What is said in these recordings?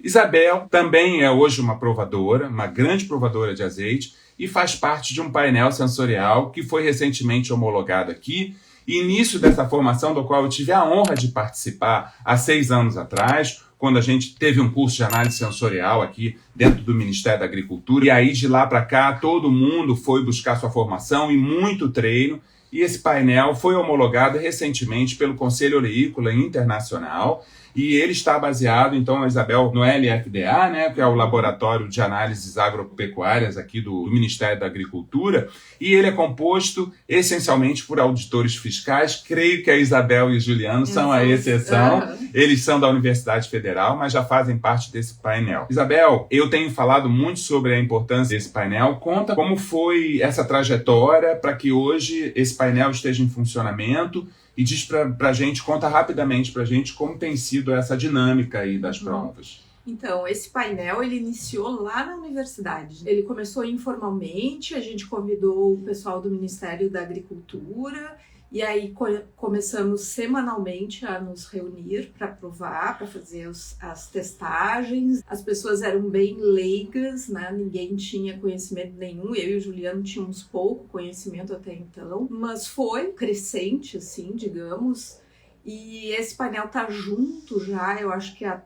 Isabel também é hoje uma provadora, uma grande provadora de azeite, e faz parte de um painel sensorial que foi recentemente homologado aqui. E início dessa formação, do qual eu tive a honra de participar há 6 anos atrás, quando a gente teve um curso de análise sensorial aqui dentro do Ministério da Agricultura. E aí, de lá para cá, todo mundo foi buscar sua formação e muito treino. E esse painel foi homologado recentemente pelo Conselho Oleícola Internacional. E ele está baseado, então, Isabel, no LFDA, né, que é o Laboratório de Análises Agropecuárias aqui do Ministério da Agricultura, e ele é composto essencialmente por auditores fiscais. Creio que a Isabel e o Juliano são a exceção. Eles são da Universidade Federal, mas já fazem parte desse painel. Isabel, eu tenho falado muito sobre a importância desse painel. Conta como foi essa trajetória para que hoje esse painel esteja em funcionamento. E diz pra gente, conta rapidamente pra gente como tem sido essa dinâmica aí das provas. Então, esse painel, ele iniciou lá na universidade. Ele começou informalmente, a gente convidou o pessoal do Ministério da Agricultura e aí começamos semanalmente a nos reunir para provar, para fazer as testagens. As pessoas eram bem leigas, né? Ninguém tinha conhecimento nenhum. Eu e o Juliano tínhamos pouco conhecimento até então, mas foi crescente, assim, digamos. E esse painel tá junto já, eu acho que há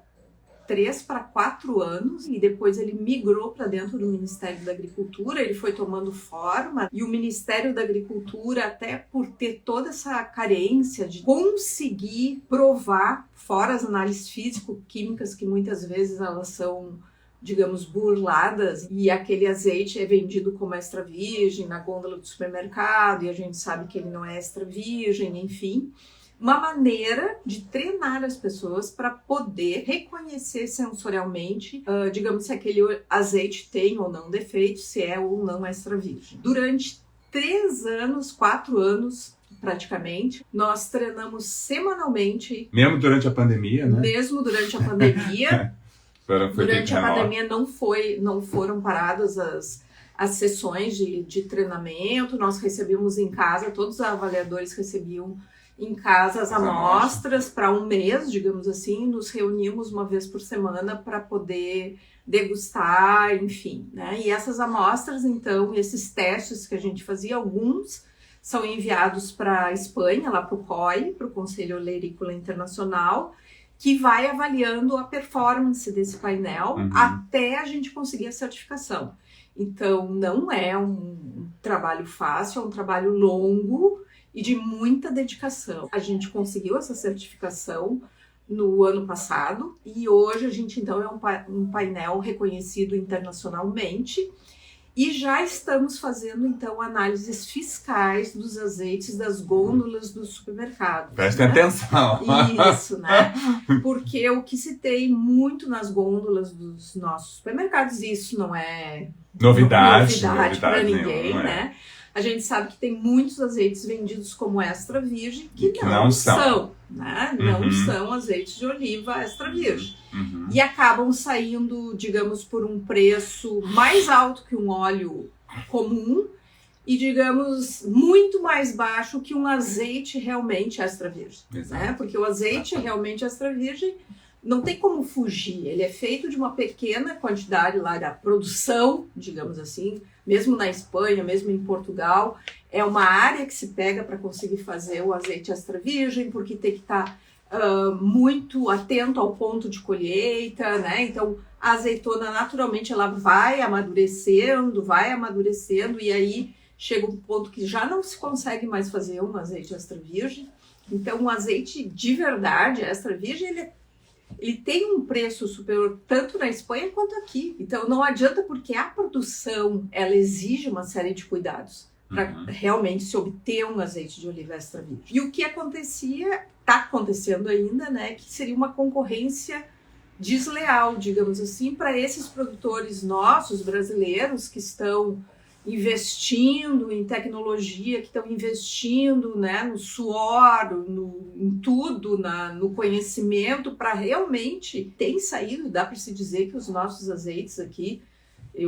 3 para 4 anos, e depois ele migrou para dentro do Ministério da Agricultura, ele foi tomando forma, e o Ministério da Agricultura, até por ter toda essa carência de conseguir provar, fora as análises físico-químicas, que muitas vezes elas são, digamos, burladas, e aquele azeite é vendido como extra virgem na gôndola do supermercado, e a gente sabe que ele não é extra virgem, enfim. Uma maneira de treinar as pessoas para poder reconhecer sensorialmente, digamos, se aquele azeite tem ou não defeito, se é ou não extra virgem. Durante 3 anos, 4 anos, praticamente, nós treinamos semanalmente. Mesmo durante a pandemia, né? Mesmo durante a pandemia. Durante a pandemia não foram paradas as sessões de treinamento, nós recebíamos em casa, todos os avaliadores recebiam em casa as amostras para um mês, digamos assim, nos reuníamos uma vez por semana para poder degustar, enfim, né? E essas amostras, então, esses testes que a gente fazia, alguns são enviados para a Espanha, lá para o COI, para o Conselho Oleícola Internacional, que vai avaliando a performance desse painel até a gente conseguir a certificação. Então, não é um trabalho fácil, é um trabalho longo e de muita dedicação. A gente conseguiu essa certificação no ano passado e hoje a gente então é um painel reconhecido internacionalmente e já estamos fazendo então análises fiscais dos azeites das gôndolas do supermercado. Prestem atenção! Isso, né? Porque o que se tem muito nas gôndolas dos nossos supermercados, isso não é novidade para ninguém, né? A gente sabe que tem muitos azeites vendidos como extra virgem que não são, né? Não são azeites de oliva extra virgem. E acabam saindo, digamos, por um preço mais alto que um óleo comum e, digamos, muito mais baixo que um azeite realmente extra virgem, né? Porque o azeite realmente extra virgem não tem como fugir, ele é feito de uma pequena quantidade lá da produção, digamos assim, mesmo na Espanha, mesmo em Portugal, é uma área que se pega para conseguir fazer o azeite extra virgem, porque tem que estar muito atento ao ponto de colheita, né? Então a azeitona naturalmente ela vai amadurecendo, e aí chega um ponto que já não se consegue mais fazer um azeite extra virgem. Então um azeite de verdade extra virgem, ele tem um preço superior tanto na Espanha quanto aqui. Então não adianta, porque a produção ela exige uma série de cuidados para realmente se obter um azeite de oliva extra virgem. E o que acontecia, está acontecendo ainda, né, que seria uma concorrência desleal, digamos assim, para esses produtores nossos, brasileiros, que estão investindo em tecnologia, que estão investindo, né, no suor, em tudo, no conhecimento, para realmente tem saído, dá para se dizer que os nossos azeites aqui,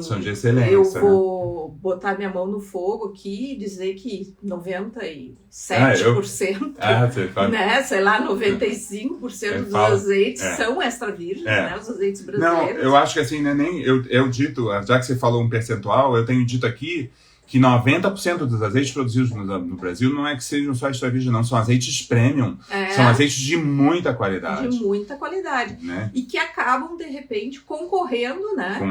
São de excelência. Eu vou botar minha mão no fogo aqui e dizer que 97%, né, sei lá, 95% dos azeites são extra virgens, né, os azeites brasileiros. Não, eu acho que assim, né, eu dito, já que você falou um percentual, eu tenho dito aqui que 90% dos azeites produzidos no Brasil não é que sejam só extra virgem, não. São azeites premium. São azeites de muita qualidade. De muita qualidade. Né? E que acabam, de repente, concorrendo, né?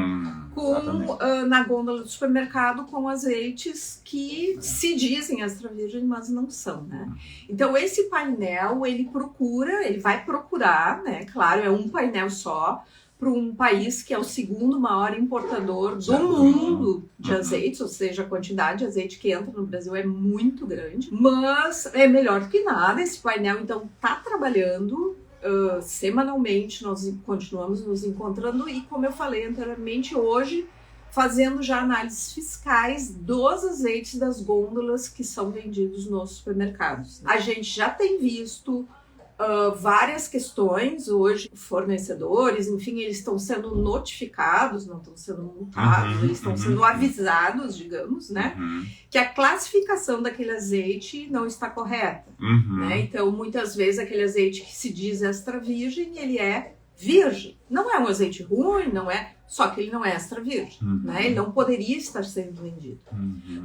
Na gôndola do supermercado com azeites que se dizem extra virgem, mas não são, né? Então, esse painel, ele vai procurar, né? Claro, é um painel só, para um país que é o segundo maior importador do mundo de azeites, ou seja, a quantidade de azeite que entra no Brasil é muito grande, mas é melhor do que nada. Esse painel, então, está trabalhando semanalmente, nós continuamos nos encontrando e, como eu falei anteriormente, hoje, fazendo já análises fiscais dos azeites das gôndolas que são vendidos nos supermercados. A gente já tem visto várias questões hoje, fornecedores, enfim, eles estão sendo notificados, não estão sendo multados, eles estão sendo avisados, digamos, né, que a classificação daquele azeite não está correta, né, então muitas vezes aquele azeite que se diz extra virgem, ele é virgem, não é um azeite ruim, não é, só que ele não é extra virgem, né? Ele não poderia estar sendo vendido.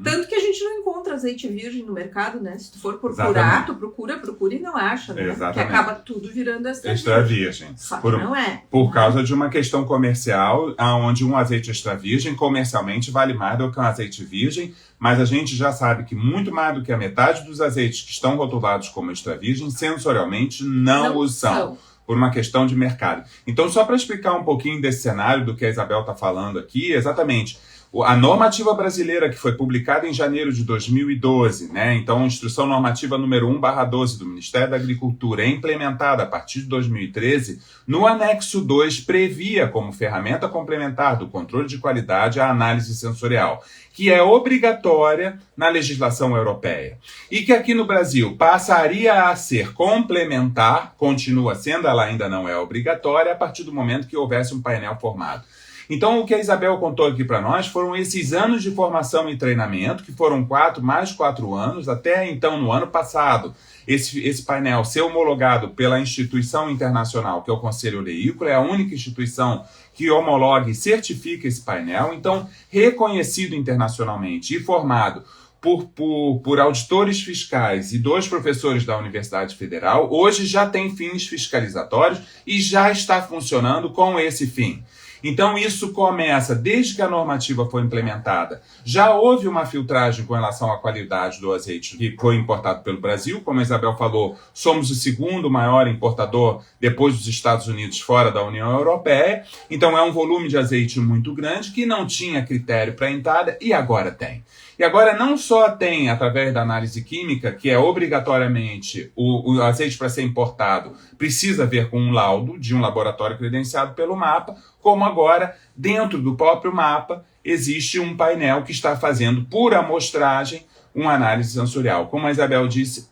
Tanto que a gente não encontra azeite virgem no mercado, né? Se tu for procurar, tu procura e não acha, né? Que acaba tudo virando extra virgem. Só que não é. Por causa de uma questão comercial, onde um azeite extra virgem comercialmente vale mais do que um azeite virgem, mas a gente já sabe que muito mais do que a metade dos azeites que estão rotulados como extra virgem, sensorialmente não o são. Por uma questão de mercado. Então, só para explicar um pouquinho desse cenário do que a Isabel está falando aqui, exatamente, a normativa brasileira que foi publicada em janeiro de 2012, né? Então, a Instrução Normativa número 1/12 do Ministério da Agricultura é implementada a partir de 2013, no anexo 2 previa como ferramenta complementar do controle de qualidade a análise sensorial, que é obrigatória na legislação europeia. E que aqui no Brasil passaria a ser complementar, continua sendo, ela ainda não é obrigatória, a partir do momento que houvesse um painel formado. Então, o que a Isabel contou aqui para nós foram esses anos de formação e treinamento, que foram mais 4 anos, até então, no ano passado, esse painel ser homologado pela instituição internacional, que é o Conselho Oleícola, é a única instituição que homologa e certifica esse painel, então, reconhecido internacionalmente e formado por auditores fiscais e 2 professores da Universidade Federal, hoje já tem fins fiscalizatórios e já está funcionando com esse fim. Então, isso começa desde que a normativa foi implementada. Já houve uma filtragem com relação à qualidade do azeite que foi importado pelo Brasil. Como a Isabel falou, somos o segundo maior importador depois dos Estados Unidos fora da União Europeia. Então, é um volume de azeite muito grande que não tinha critério para entrada e agora tem. E agora não só tem, através da análise química, que é obrigatoriamente o azeite para ser importado precisa vir com um laudo de um laboratório credenciado pelo MAPA, como agora, dentro do próprio MAPA, existe um painel que está fazendo, por amostragem, uma análise sensorial. Como a Isabel disse,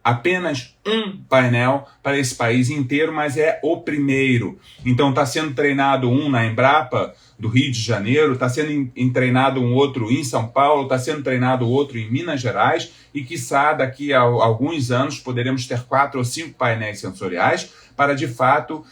apenas um painel para esse país inteiro, mas é o primeiro. Então está sendo treinado um na Embrapa do Rio de Janeiro, está sendo treinado um outro em São Paulo, está sendo treinado outro em Minas Gerais e, quiçá, daqui a alguns anos poderemos ter 4 ou 5 painéis sensoriais para, de fato,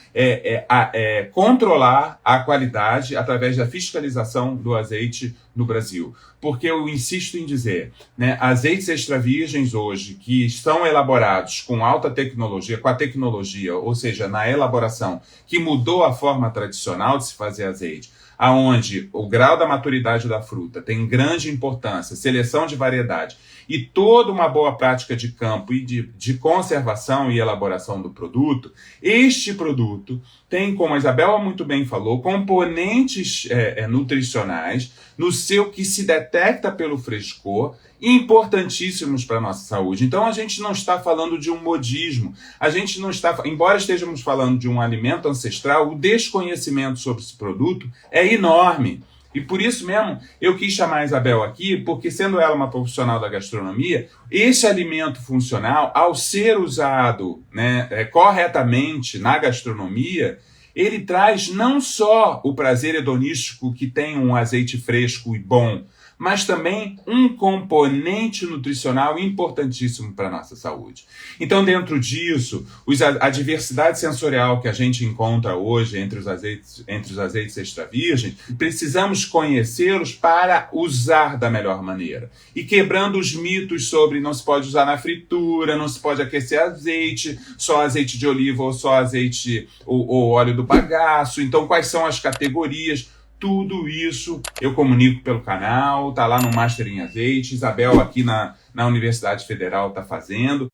controlar a qualidade através da fiscalização do azeite no Brasil. Porque eu insisto em dizer, né, azeites extra virgens hoje que são elaborados com alta tecnologia, com a tecnologia, ou seja, na elaboração que mudou a forma tradicional de se fazer azeite, aonde o grau da maturidade da fruta tem grande importância, seleção de variedade e toda uma boa prática de campo e de conservação e elaboração do produto, este produto tem, como a Isabela muito bem falou, componentes nutricionais no seu que se detecta pelo frescor, importantíssimos para a nossa saúde. Então a gente não está falando de um modismo, a gente não está, embora estejamos falando de um alimento ancestral, o desconhecimento sobre esse produto é enorme. E por isso mesmo eu quis chamar a Isabel aqui, porque sendo ela uma profissional da gastronomia, esse alimento funcional, ao ser usado, né, corretamente na gastronomia, ele traz não só o prazer hedonístico que tem um azeite fresco e bom, mas também um componente nutricional importantíssimo para a nossa saúde. Então, dentro disso, a diversidade sensorial que a gente encontra hoje entre os azeites extra virgens, precisamos conhecê-los para usar da melhor maneira. E quebrando os mitos sobre não se pode usar na fritura, não se pode aquecer azeite, só azeite de oliva ou só azeite ou óleo do bagaço. Então, quais são as categorias? Tudo isso eu comunico pelo canal, tá lá no Master em Azeite, Isabel aqui na Universidade Federal tá fazendo.